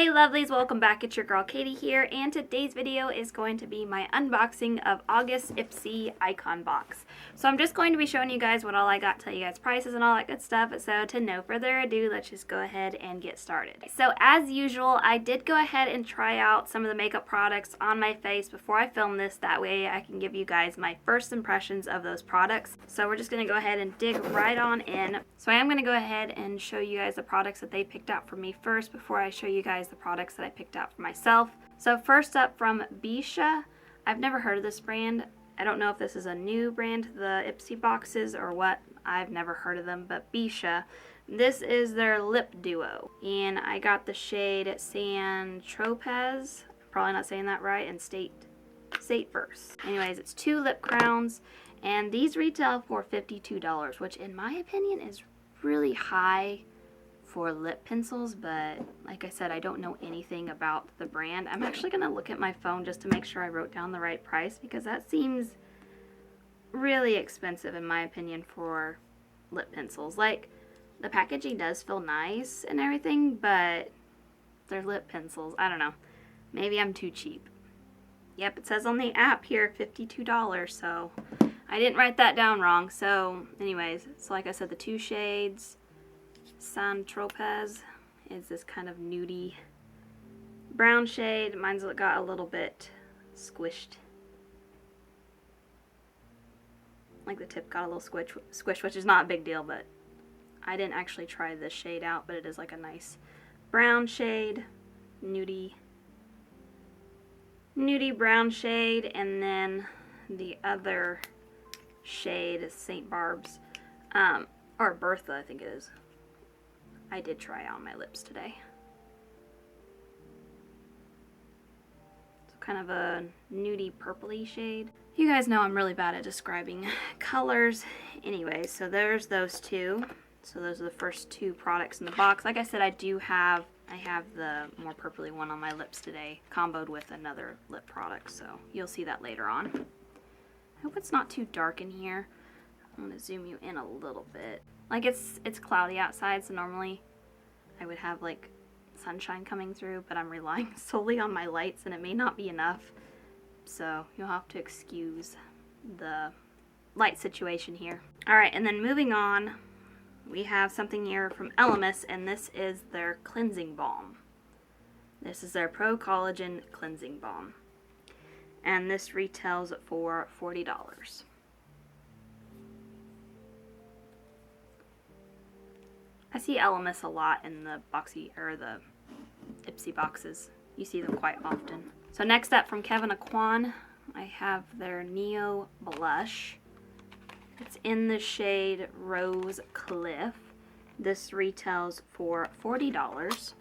Hey lovelies, welcome back. It's your girl Katie here, and today's video is going to be my unboxing of August Ipsy icon box. So I'm just going to be showing you guys what all I got, tell you guys prices and all that good stuff. So to no further ado, let's just go ahead and get started. So as usual, I did go ahead and try out some of the makeup products on my face before I filmed this. That way I can give you guys my first impressions of those products. So we're just going to go ahead and dig right on in. So I am going to go ahead and show you guys the products that they picked out for me first before I show you guys the products that I picked out for myself. So first up, from Ipsy. I've never heard of this brand. I don't know if this is a new brand, the Ipsy boxes, or what. I've never heard of them, but Ipsy. This is their lip duo, and I got the shade San Tropez. Probably not saying that right, and State First. Anyways, it's 2 lip crowns, and these retail for $52, which in my opinion is really high for lip pencils, but like I said, I don't know anything about the brand. I'm actually gonna look at my phone just to make sure I wrote down the right price, because that seems really expensive in my opinion for lip pencils. Like, the packaging does feel nice and everything, but they're lip pencils. I don't know. Maybe I'm too cheap. Yep, it says on the app here $52, so I didn't write that down wrong. So anyways, so like I said, the 2 shades San Tropez is this kind of nudie brown shade. Mine's got a little bit squished. Like the tip got a little squish, which is not a big deal, but I didn't actually try this shade out, but it is like a nice brown shade, nudie brown shade. And then the other shade is St. Barb's, or Bertha, I think it is. I did try on my lips today. So kind of a nudie purpley shade. You guys know I'm really bad at describing colors. Anyway, so there's those 2. So those are the first 2 products in the box. Like I said, I have the more purpley one on my lips today, comboed with another lip product, so you'll see that later on. I hope it's not too dark in here. I'm gonna zoom you in a little bit. Like, it's cloudy outside, so normally I would have like sunshine coming through, but I'm relying solely on my lights and it may not be enough. So you'll have to excuse the light situation here. Alright, and then moving on, we have something here from Elemis, and this is their cleansing balm. This is their Pro Collagen Cleansing Balm. And this retails for $40. I see Elemis a lot in the boxy, or the Ipsy boxes. You see them quite often. So next up, from Kevyn Aucoin, I have their Neo Blush. It's in the shade Rose Cliff. This retails for $40.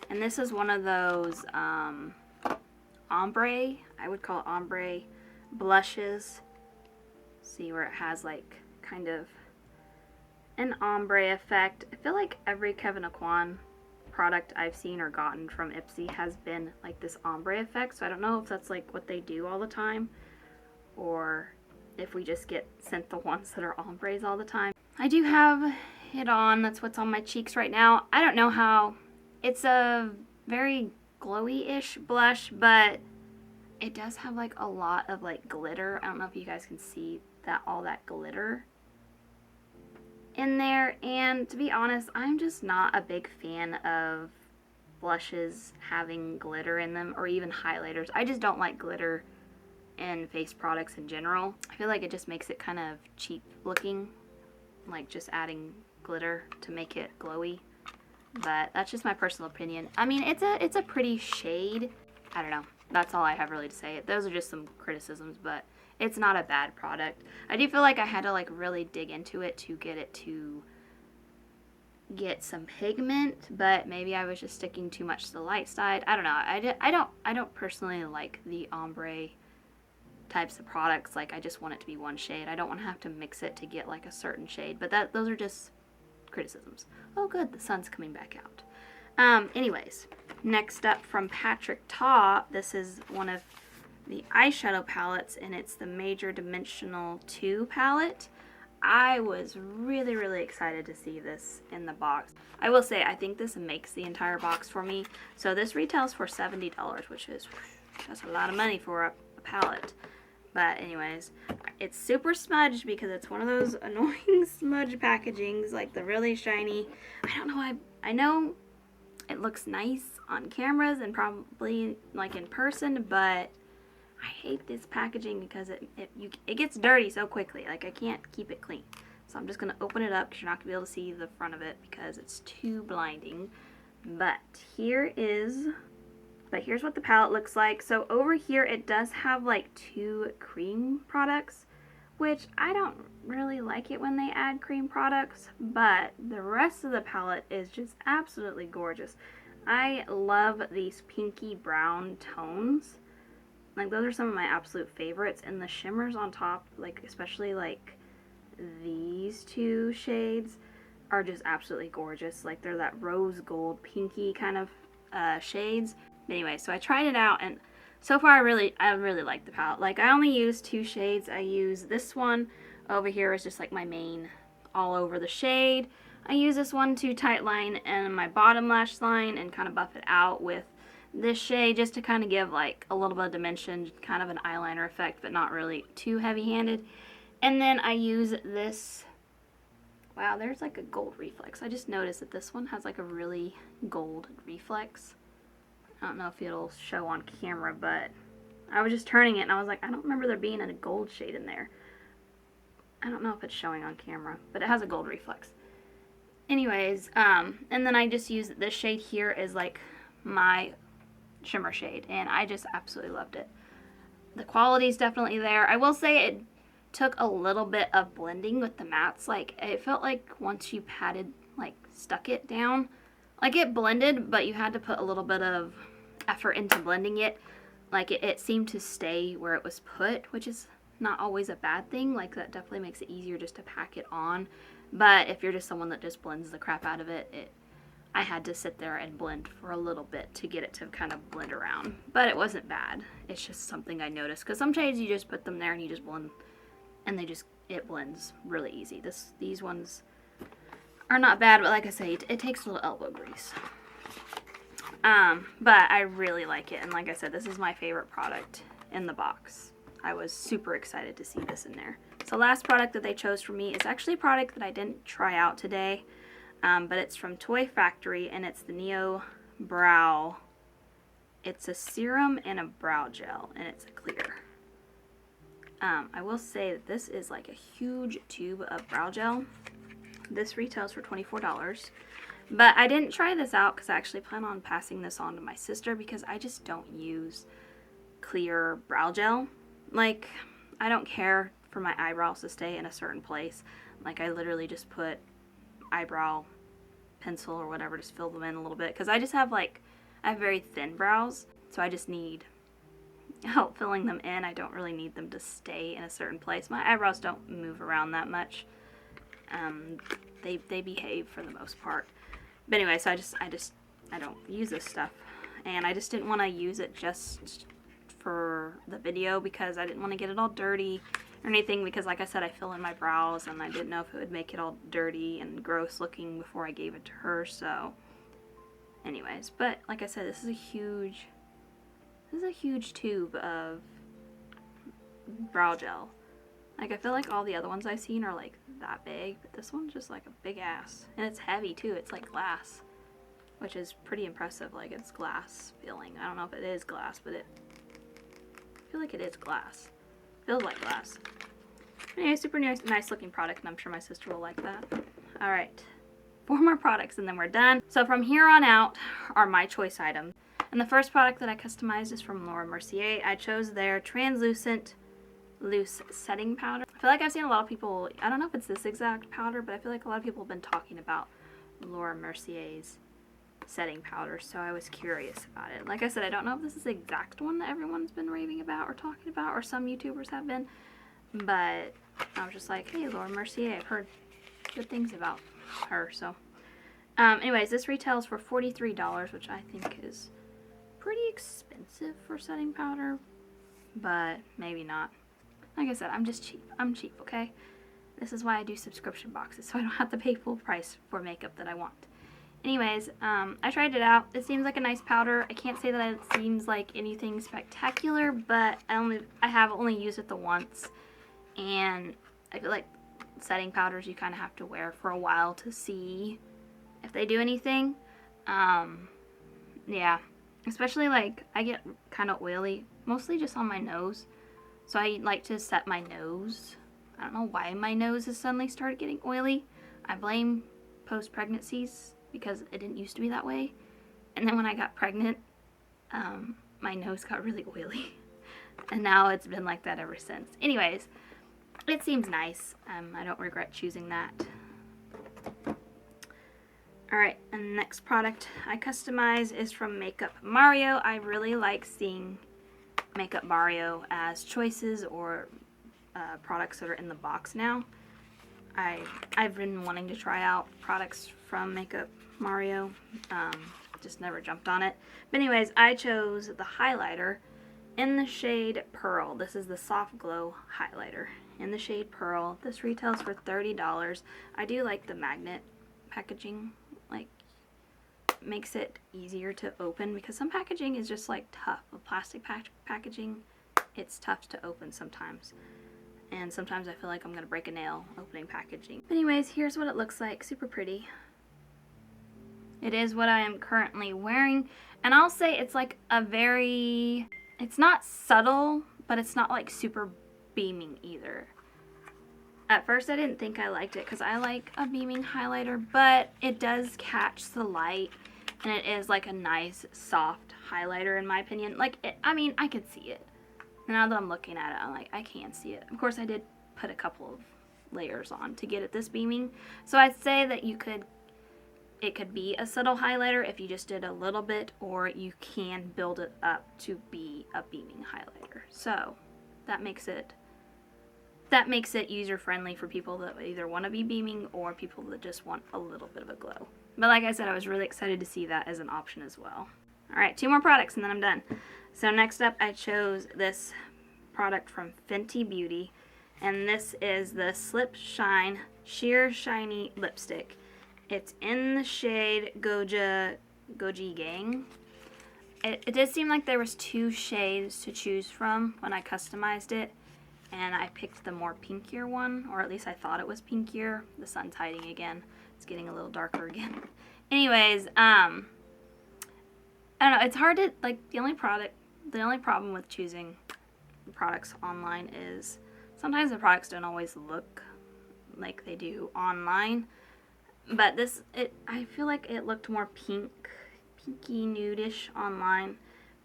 And this is one of those ombre, I would call it ombre blushes. See where it has like kind of an ombre effect. I feel like every Kevyn Aucoin product I've seen or gotten from Ipsy has been like this ombre effect, so I don't know if that's like what they do all the time, or if we just get sent the ones that are ombres all the time. I do have it on. That's what's on my cheeks right now. I don't know how. It's a very glowy-ish blush, but it does have like a lot of like glitter. I don't know if you guys can see that, all that glitter in there. And to be honest, I'm just not a big fan of blushes having glitter in them, or even highlighters. I just don't like glitter in face products in general. I feel like it just makes it kind of cheap looking, like just adding glitter to make it glowy. But that's just my personal opinion. I mean, it's a pretty shade. I don't know. That's all I have really to say. Those are just some criticisms, but it's not a bad product. I do feel like I had to like really dig into it to get it to get some pigment, but maybe I was just sticking too much to the light side. I don't know. I don't personally like the ombre types of products. Like, I just want it to be one shade. I don't want to have to mix it to get like a certain shade, but those are just criticisms. Oh good, the sun's coming back out. Anyways, next up, from Patrick Ta, this is one of the eyeshadow palettes, and it's the Major Dimensional 2 palette. I was really, really excited to see this in the box. I will say, I think this makes the entire box for me. So this retails for $70, which is, that's a lot of money for a palette. But anyways, it's super smudged because it's one of those annoying smudge packagings, like the really shiny. I don't know, I know it looks nice on cameras and probably like in person, but I hate this packaging because it gets dirty so quickly. Like, I can't keep it clean. So I'm just going to open it up because you're not going to be able to see the front of it because it's too blinding. But here's what the palette looks like. So over here it does have like 2 cream products, which I don't really like it when they add cream products, but the rest of the palette is just absolutely gorgeous. I love these pinky brown tones. Like, those are some of my absolute favorites, and the shimmers on top, like especially like these 2 shades, are just absolutely gorgeous. Like, they're that rose gold pinky kind of shades. Anyway, so I tried it out, and so far I really like the palette. Like, I only use 2 shades. I use this one over here is just like my main all over the shade. I use this one to tight line and my bottom lash line and kind of buff it out with this shade just to kind of give like a little bit of dimension, kind of an eyeliner effect, but not really too heavy-handed. And then I use this, wow, there's like a gold reflex. I just noticed that this one has like a really gold reflex. I don't know if it'll show on camera, but I was just turning it and I was like, I don't remember there being a gold shade in there. I don't know if it's showing on camera, but it has a gold reflex. Anyways, and then I just use this shade here as like my shimmer shade, and I just absolutely loved it. The quality's definitely there. I will say it took a little bit of blending with the mattes. Like, it felt like once you stuck it down, like it blended, but you had to put a little bit of effort into blending it. Like, it seemed to stay where it was put, which is not always a bad thing. Like, that definitely makes it easier just to pack it on. But if you're just someone that just blends the crap out of it, I had to sit there and blend for a little bit to get it to kind of blend around. But it wasn't bad. It's just something I noticed, because some shades you just put them there and you just blend, and it blends really easy. These ones are not bad, but like I say, it takes a little elbow grease. But I really like it, and like I said, this is my favorite product in the box. I was super excited to see this in there. So last product that they chose for me is actually a product that I didn't try out today, but it's from Toy Factory, and it's the Neo Brow. It's a serum and a brow gel, and it's a clear. I will say that this is like a huge tube of brow gel. This retails for $24. But I didn't try this out because I actually plan on passing this on to my sister, because I just don't use clear brow gel. Like, I don't care for my eyebrows to stay in a certain place. Like, I literally just put eyebrow pencil or whatever, just fill them in a little bit, because I have very thin brows, so I just need help filling them in. I don't really need them to stay in a certain place. My eyebrows don't move around that much. They behave for the most part. But anyway, so I don't use this stuff, and I just didn't want to use it just for the video, because I didn't want to get it all dirty or anything, because like I said, I fill in my brows and I didn't know if it would make it all dirty and gross looking before I gave it to her. So anyways, but like I said, this is a huge tube of brow gel. Like, I feel like all the other ones I've seen are like that big, but this one's just like a big ass, and it's heavy too. It's like glass, which is pretty impressive. Like, it's glass feeling. I don't know if it is glass, but I feel like it is glass. Feels like glass. Anyway, super nice looking product, and I'm sure my sister will like that. Alright, 4 more products and then we're done. So from here on out are my choice items. And the first product that I customized is from Laura Mercier. I chose their translucent loose setting powder. I feel like I've seen a lot of people, I don't know if it's this exact powder, but I feel like a lot of people have been talking about Laura Mercier's setting powder, so I was curious about it. Like I said, I don't know if this is the exact one that everyone's been raving about or talking about, or some YouTubers have been, but I was just like, hey, Laura Mercier, I've heard good things about her. So anyways, this retails for $43, which I think is pretty expensive for setting powder, but maybe not. Like I said, I'm just cheap. I'm cheap, okay? This is why I do subscription boxes, so I don't have to pay full price for makeup that I want. Anyways, I tried it out. It seems like a nice powder. I can't say that it seems like anything spectacular, but I have only used it the once, and I feel like setting powders you kind of have to wear for a while to see if they do anything. Yeah, especially like I get kind of oily, mostly just on my nose, so I like to set my nose. I don't know why my nose has suddenly started getting oily. I blame post-pregnancies, because it didn't used to be that way. And then when I got pregnant, my nose got really oily. And now it's been like that ever since. Anyways, it seems nice. I don't regret choosing that. Alright, and the next product I customize is from Makeup Mario. I really like seeing Makeup Mario as choices or products that are in the box now. I've been wanting to try out products from Makeup Mario, just never jumped on it. But anyways, I chose the highlighter in the shade Pearl. This is the Soft Glow highlighter in the shade Pearl. This retails for $30. I do like the magnet packaging, like makes it easier to open, because some packaging is just like tough. With plastic packaging, it's tough to open sometimes. And sometimes I feel like I'm going to break a nail opening packaging. But anyways, here's what it looks like. Super pretty. It is what I am currently wearing. And I'll say it's like a very... It's not subtle, but it's not like super beaming either. At first I didn't think I liked it because I like a beaming highlighter, but it does catch the light. And it is like a nice soft highlighter in my opinion. Like, I mean, I could see it. Now that I'm looking at it, I'm like, I can see it. Of course, I did put a couple of layers on to get it this beaming. So I'd say that it could be a subtle highlighter if you just did a little bit, or you can build it up to be a beaming highlighter. So that makes it user-friendly for people that either want to be beaming or people that just want a little bit of a glow. But like I said, I was really excited to see that as an option as well. Alright, 2 more products and then I'm done. So next up, I chose this product from Fenty Beauty, and this is the Slip Shine Sheer Shiny Lipstick. It's in the shade Goji Gang. It did seem like there was 2 shades to choose from when I customized it, and I picked the more pinkier one, or at least I thought it was pinkier. The sun's hiding again. It's getting a little darker again. Anyways, I don't know, it's hard to, like, the only problem with choosing products online is sometimes the products don't always look like they do online. But I feel like it looked more pinky nude-ish online.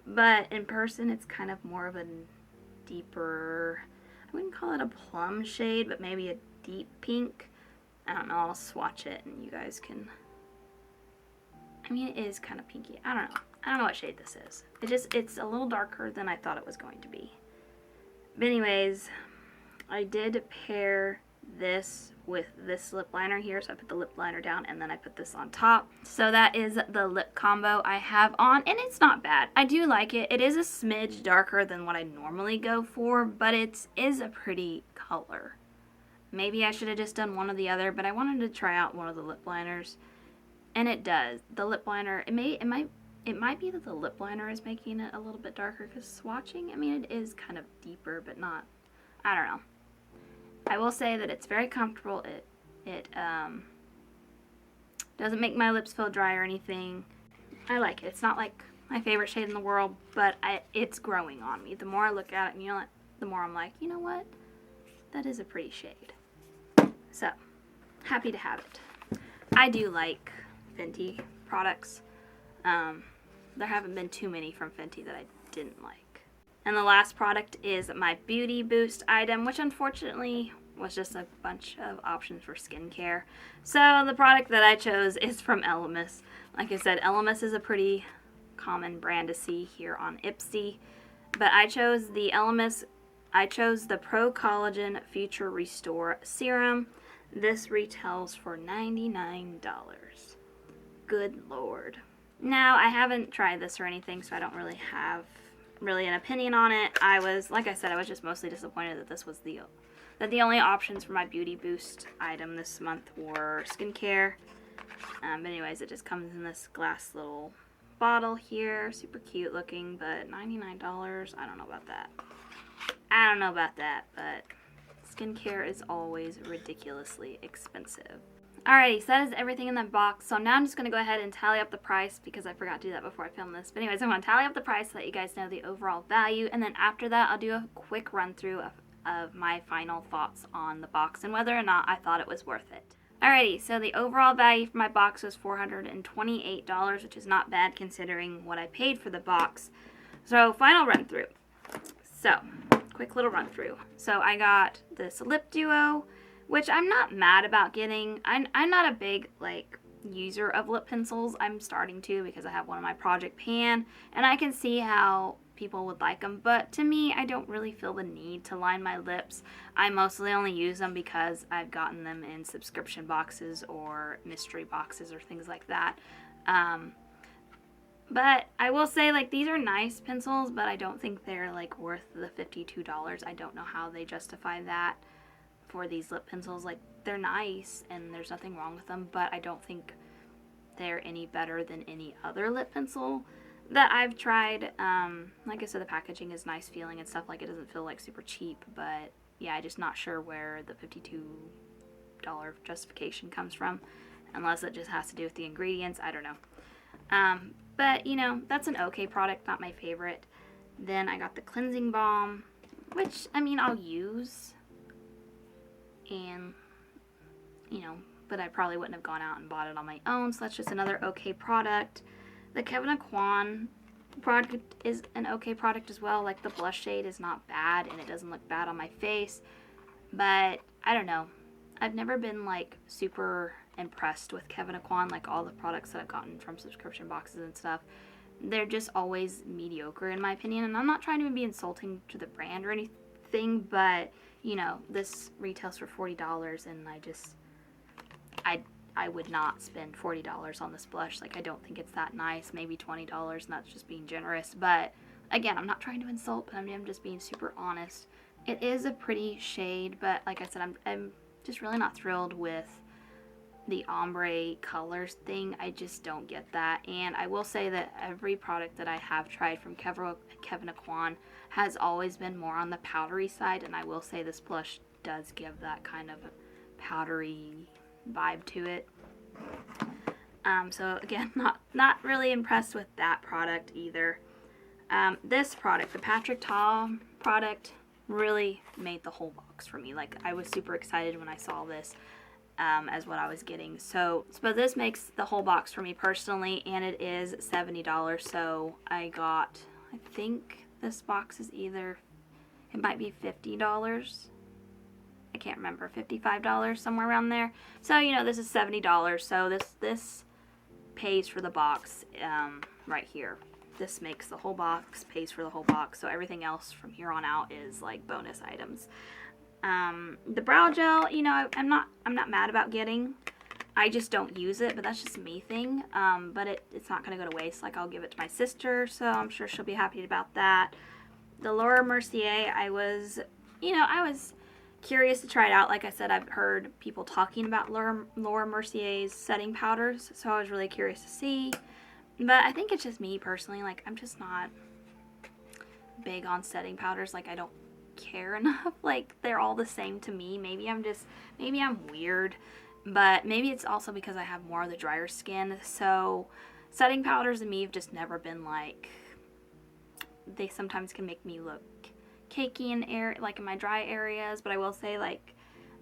But in person, it's kind of more of a deeper, I wouldn't call it a plum shade, but maybe a deep pink. I don't know, I'll swatch it and you guys can, I mean, it is kind of pinky. I don't know what shade this is. It's a little darker than I thought it was going to be. But anyways, I did pair this with this lip liner here, so I put the lip liner down and then I put this on top. So that is the lip combo I have on, and it's not bad. I do like it. It is a smidge darker than what I normally go for, but it is a pretty color. Maybe I should have just done one or the other, but I wanted to try out one of the lip liners, and it does. The lip liner, it might be that the lip liner is making it a little bit darker, because swatching, I mean, it is kind of deeper, but not, I don't know. I will say that it's very comfortable. It doesn't make my lips feel dry or anything. I like it. It's not like my favorite shade in the world, but it's growing on me. The more I look at it, and the more I'm like, you know what? That is a pretty shade. So, happy to have it. I do like Fenty products. There haven't been too many from Fenty that I didn't like. And the last product is my Beauty Boost item, which unfortunately was just a bunch of options for skincare. So the product that I chose is from Elemis. Like I said, Elemis is a pretty common brand to see here on Ipsy. But I chose the Pro Collagen Future Restore Serum. This retails for $99. Good Lord. Now, I haven't tried this or anything, so I don't really have an opinion on it. Like I said, I was just mostly disappointed that this was the that the only options for my Beauty Boost item this month were skincare. But anyways, it just comes in this glass little bottle here. Super cute looking, but $99, I don't know about that. I don't know about that, but skincare is always ridiculously expensive. Alrighty, so that is everything in that box. So now I'm just going to go ahead and tally up the price because I forgot to do that before I filmed this. But anyways, I'm going to tally up the price so that you guys know the overall value. And then after that, I'll do a quick run through of my final thoughts on the box and whether or not I thought it was worth it. Alrighty, so the overall value for my box was $428, which is not bad considering what I paid for the box. So final run through. So, quick little run through. So I got this lip duo, which I'm not mad about getting. I'm not a big user of lip pencils. I'm starting to because I have one in my project pan and I can see how people would like them, but to me I don't really feel the need to line my lips. I mostly only use them because I've gotten them in subscription boxes or mystery boxes or things like that. But I will say these are nice pencils, but I don't think they're worth the $52. I don't know how they justify that for these lip pencils. They're nice and there's nothing wrong with them, but I don't think they're any better than any other lip pencil that I've tried. Like I said, the packaging is nice feeling and stuff. It doesn't feel super cheap, but yeah, I'm just not sure where the $52 justification comes from, unless it just has to do with the ingredients. I don't know. But you know, that's an okay product, not my favorite. Then I got the cleansing balm, which I mean I'll use, and you know, but I probably wouldn't have gone out and bought it on my own, so that's just another okay product. The Kevin Aquan product is an okay product as well. The blush shade is not bad and it doesn't look bad on my face, but I don't know. I've never been super impressed with Kevin Aquan. All the products that I've gotten from subscription boxes and stuff, they're just always mediocre in my opinion, and I'm not trying to be insulting to the brand or anything, but you know, this retails for $40 and I would not spend $40 on this blush. I don't think it's that nice. Maybe $20, and that's just being generous. But again, I'm not trying to insult, but I'm just being super honest. It is a pretty shade, but like I said, I'm just really not thrilled with the ombre colors thing. I just don't get that. And I will say that every product that I have tried from Kevin Aquan has always been more on the powdery side, and I will say this blush does give that kind of powdery vibe to it. So again, not really impressed with that product either. This product, the Patrick Ta product, really made the whole box for me. I was super excited when I saw this as what I was getting. So this makes the whole box for me personally, and it is $70. So I think this box is it might be $50. I can't remember, $55, somewhere around there. So, you know, this is $70. So this pays for the box right here. This makes the whole box, pays for the whole box. So everything else from here on out is bonus items. The brow gel, you know, I'm not mad about getting. I just don't use it, but that's just me thing. But it's not going to go to waste. I'll give it to my sister, so I'm sure she'll be happy about that. The Laura Mercier, I was curious to try it out. Like I said, I've heard people talking about Laura Mercier's setting powders, so I was really curious to see. But I think it's just me personally. I'm just not big on setting powders. I don't care enough. They're all the same to me. Maybe I'm weird, but maybe it's also because I have more of the drier skin. So setting powders and me have just never been they sometimes can make me look cakey in in my dry areas, but I will say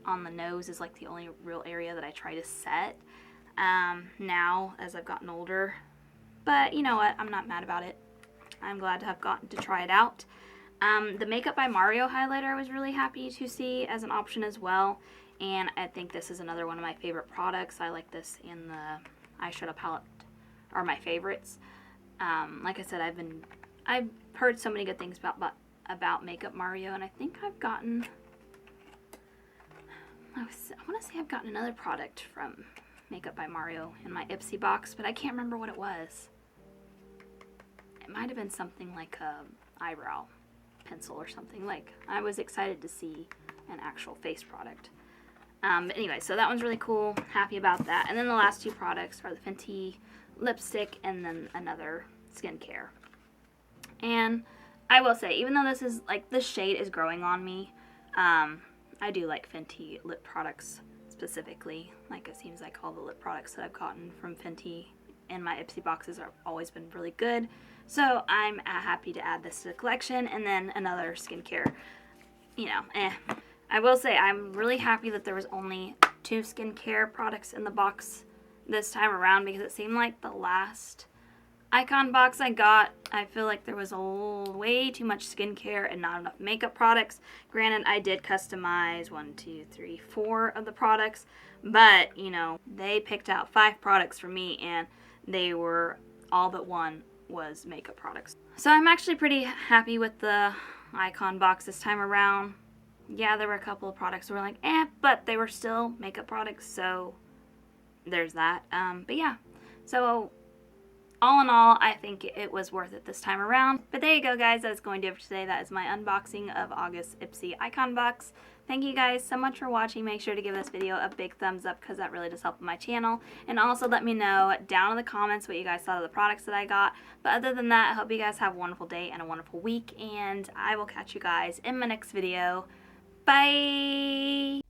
on the nose is the only real area that I try to set now as I've gotten older. But you know what, I'm not mad about it. I'm glad to have gotten to try it out. The Makeup by Mario highlighter I was really happy to see as an option as well, and I think this is another one of my favorite products. I like this in the eyeshadow palette, are my favorites. Like I said, I've heard so many good things about Makeup Mario, and I think I've gotten, I want to say I've gotten another product from Makeup by Mario in my Ipsy box, but I can't remember what it was. It might have been something like a eyebrow pencil or something. I was excited to see an actual face product. But anyway, so that one's really cool. Happy about that. And then the last two products are the Fenty lipstick and then another skincare. And I will say, even though this is, like, this shade is growing on me, I do like Fenty lip products specifically. Like, it seems like all the lip products that I've gotten from Fenty in my Ipsy boxes have always been really good. So I'm happy to add this to the collection. And then another skincare, you know, I will say I'm really happy that there was only 2 skincare products in the box this time around, because it seemed like the last Icon box I got, I feel like there was way too much skincare and not enough makeup products. Granted, I did customize 1, 2, 3, 4 of the products, but, you know, they picked out 5 products for me, and they were, all but one was makeup products. So I'm actually pretty happy with the Icon box this time around. Yeah, there were a couple of products that were like, but they were still makeup products, so there's that. But yeah, so all in all, I think it was worth it this time around. But there you go, guys. That's going to do it for today. That is my unboxing of August Ipsy Icon Box. Thank you guys so much for watching. Make sure to give this video a big thumbs up, because that really does help my channel. And also let me know down in the comments what you guys thought of the products that I got. But other than that, I hope you guys have a wonderful day and a wonderful week. And I will catch you guys in my next video. Bye!